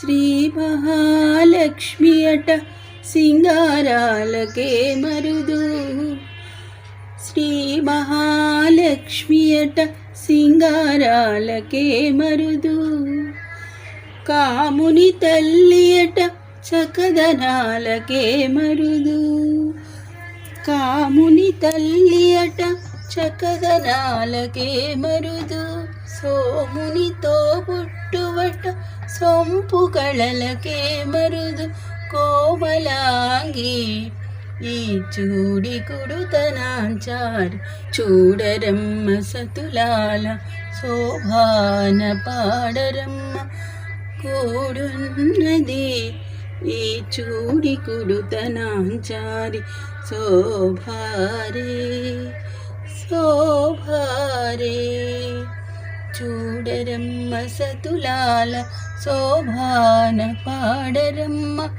శ్రీ మహాలక్ష్మి అట సింగారాలకే మరుదు. శ్రీ మహాలక్ష్మి అట సింగారాలకే మరుదు. కాముని తల్లి అట చకదనాలకే మరుదు. కాముని తల్లి అట చకదనాలకే మరుదు. సోమునితో పుట్టువట సొంపు కళలకే మరుదు. కోమలాంగి ఈ చూడి కుడుతనాంచారి చూడరమ్మ సతులాల శోభాన పాడరమ్మ కూడున్నది ఈ చూడి కుడుతనాంచారి శోభారే శోభారే. చూడరమ్మ సతులాల శోభాన పాడరమ్మ